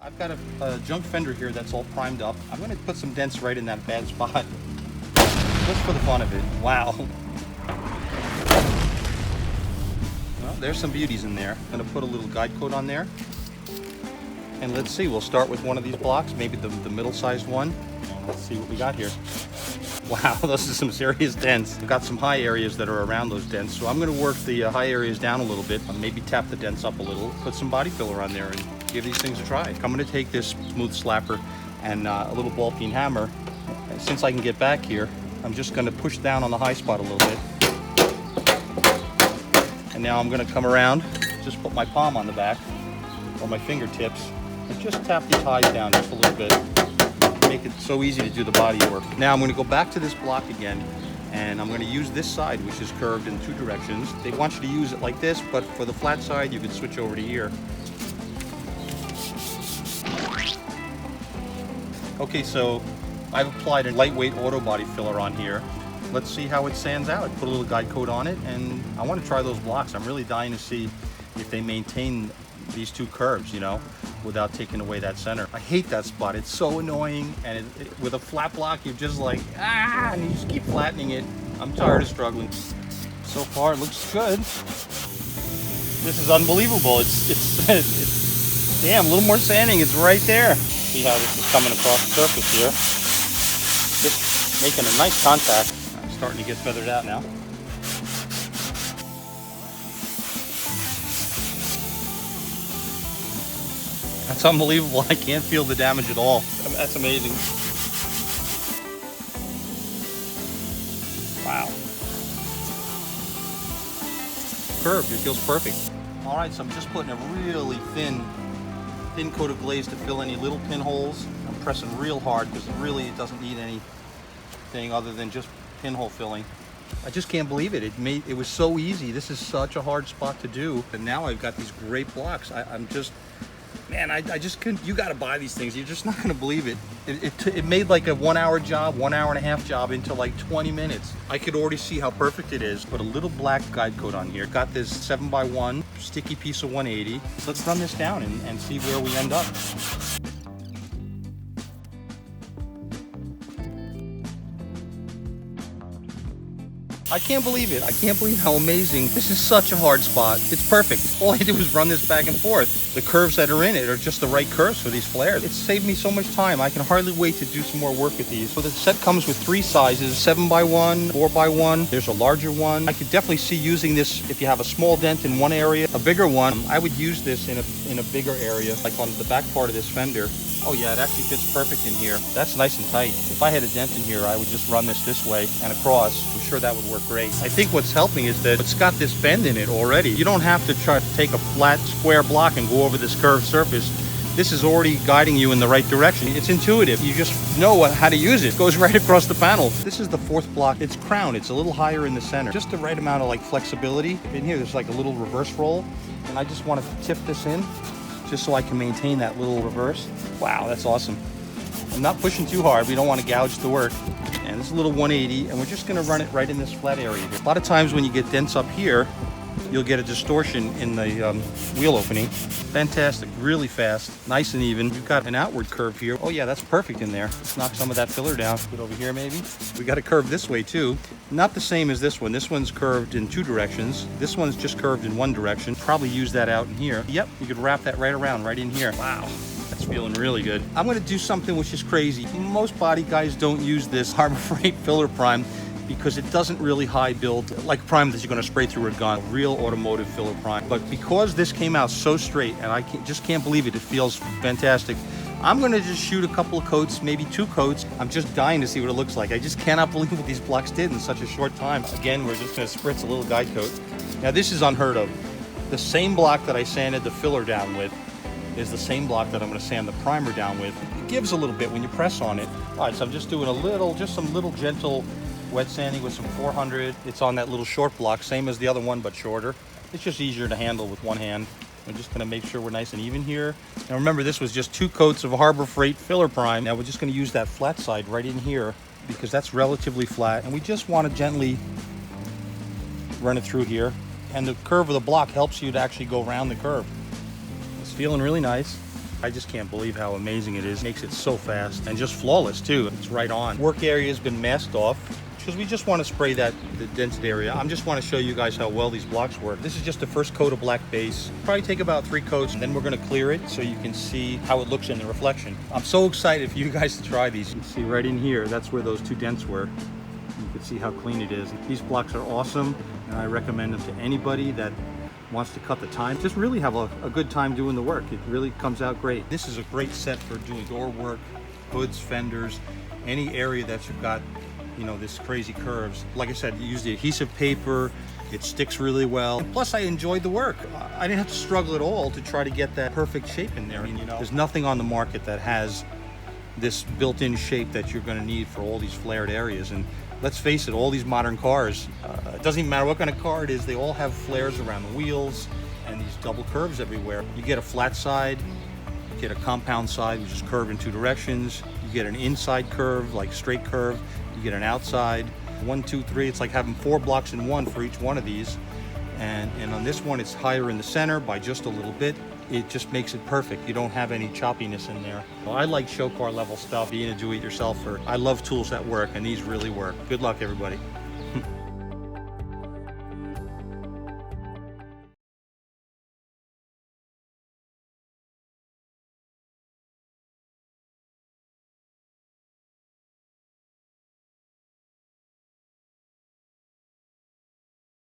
I've got a junk fender here that's all primed up. I'm going to put some dents right in that bad spot, just for the fun of it. Wow. Well, there's some beauties in there. I'm going to put a little guide coat on there. And let's see, we'll start with one of these blocks, maybe the middle-sized one. Let's see what we got here. Wow, those are some serious dents. I've got some high areas that are around those dents, so I'm going to work the high areas down a little bit, maybe tap the dents up a little, put some body filler on there, and give these things a try. I'm going to take this smooth slapper and a little ball peen hammer. Since I can get back here, I'm just going to push down on the high spot a little bit. And now I'm going to come around, just put my palm on the back, or my fingertips, and just tap these highs down just a little bit. Make it so easy to do the body work. Now I'm going to go back to this block again, and I'm going to use this side, which is curved in 2 directions. They want you to use it like this, but for the flat side you can switch over to here. Okay, so I've applied a lightweight auto body filler on here. Let's see how it sands out. Put a little guide coat on it, and I want to try those blocks. I'm really dying to see if they maintain these 2 curves, you know, without taking away that center. I hate that spot. It's so annoying, and with a flat block, you're just like, and you just keep flattening it. I'm tired of struggling. So far, it looks good. This is unbelievable. It's damn, a little more sanding. It's right there. See how this is coming across the surface here. Just making a nice contact. I'm starting to get feathered out now. That's unbelievable. I can't feel the damage at all. That's amazing. Wow. Curved, it feels perfect. All right, so I'm just putting a really thin coat of glaze to fill any little pinholes. I'm pressing real hard because it doesn't need anything other than just pinhole filling. I just can't believe it. It was so easy. This is such a hard spot to do. And now I've got these great blocks. I'm just, man, I just couldn't. You got to buy these things. You're just not going to believe it. It made like a 1 hour job, 1 hour and a half job into like 20 minutes. I could already see how perfect it is. Put a little black guide coat on here. Got this 7x1 sticky piece of 180. Let's run this down and see where we end up. I can't believe it. I can't believe how amazing. This is such a hard spot. It's perfect. All I did was run this back and forth. The curves that are in it are just the right curves for these flares. It's saved me so much time. I can hardly wait to do some more work with these. So the set comes with 3 sizes, 7x1, 4x1. There's a larger one. I could definitely see using this if you have a small dent in one area. A bigger one, I would use this in a bigger area, like on the back part of this fender. Oh yeah, it actually fits perfect in here. That's nice and tight. If I had a dent in here, I would just run this way and across. I'm sure that would work great. I think what's helping is that it's got this bend in it already. You don't have to try to take a flat square block and go over this curved surface. This is already guiding you in the right direction. It's intuitive. You just know how to use it. It goes right across the panel. This is the 4th block. It's crowned. It's a little higher in the center. Just the right amount of like flexibility. In here, there's like a little reverse roll. And I just want to tip this in just so I can maintain that little reverse. Wow, that's awesome. I'm not pushing too hard. We don't want to gouge the work. And this is a little 180, and we're just going to run it right in this flat area here. A lot of times when you get dents up here, you'll get a distortion in the wheel opening. Fantastic, really fast, nice and even. You've got an outward curve here. Oh yeah, that's perfect in there. Let's knock some of that filler down. Put it over here maybe. We got a curve this way too. Not the same as this one. This one's curved in 2 directions. This one's just curved in 1 direction. Probably use that out in here. Yep, you could wrap that right around, right in here. Wow. That's feeling really good. I'm going to do something which is crazy. Most body guys don't use this Harbor Freight filler prime because it doesn't really high build like prime that you're going to spray through a gun, a real automotive filler prime. But because this came out so straight, and I just can't believe it, it feels fantastic. I'm going to just shoot a couple of coats, maybe 2 coats. I'm just dying to see what it looks like. I just cannot believe what these blocks did in such a short time. Again, we're just going to spritz a little guide coat. Now this is unheard of. The same block that I sanded the filler down with is the same block that I'm going to sand the primer down with. It gives a little bit when you press on it. All right, so I'm just doing just some little gentle wet sanding with some 400. It's on that little short block, same as the other one, but shorter. It's just easier to handle with one hand. I'm just going to make sure we're nice and even here. Now remember, this was just 2 coats of Harbor Freight filler prime. Now we're just going to use that flat side right in here because that's relatively flat, and we just want to gently run it through here. And the curve of the block helps you to actually go around the curve. It's feeling really nice. I just can't believe how amazing it is. It makes it so fast and just flawless too. It's right on. Work area has been masked off because we just want to spray the dented area. I just want to show you guys how well these blocks work. This is just the first coat of black base. Probably take about 3 coats, and then we're going to clear it so you can see how it looks in the reflection. I'm so excited for you guys to try these. You can see right in here, that's where those 2 dents were. You can see how clean it is. These blocks are awesome, and I recommend them to anybody that wants to cut the time. Just really have a good time doing the work. It really comes out great. This is a great set for doing door work, hoods, fenders, any area that you've got, you know, this crazy curves. Like I said, you use the adhesive paper, it sticks really well. And plus I enjoyed the work. I didn't have to struggle at all to try to get that perfect shape in there. I mean, you know, there's nothing on the market that has this built-in shape that you're gonna need for all these flared areas. And let's face it, all these modern cars, it doesn't even matter what kind of car it is, they all have flares around the wheels and these double curves everywhere. You get a flat side, you get a compound side, which is curved in 2 directions. You get an inside curve, like straight curve. You get an outside. 1, 2, 3, it's like having 4 blocks in one for each one of these. And on this one, it's higher in the center by just a little bit. It just makes it perfect. You don't have any choppiness in there. Well, I like show car level stuff, being a do-it-yourselfer. I love tools that work, and these really work. Good luck, everybody.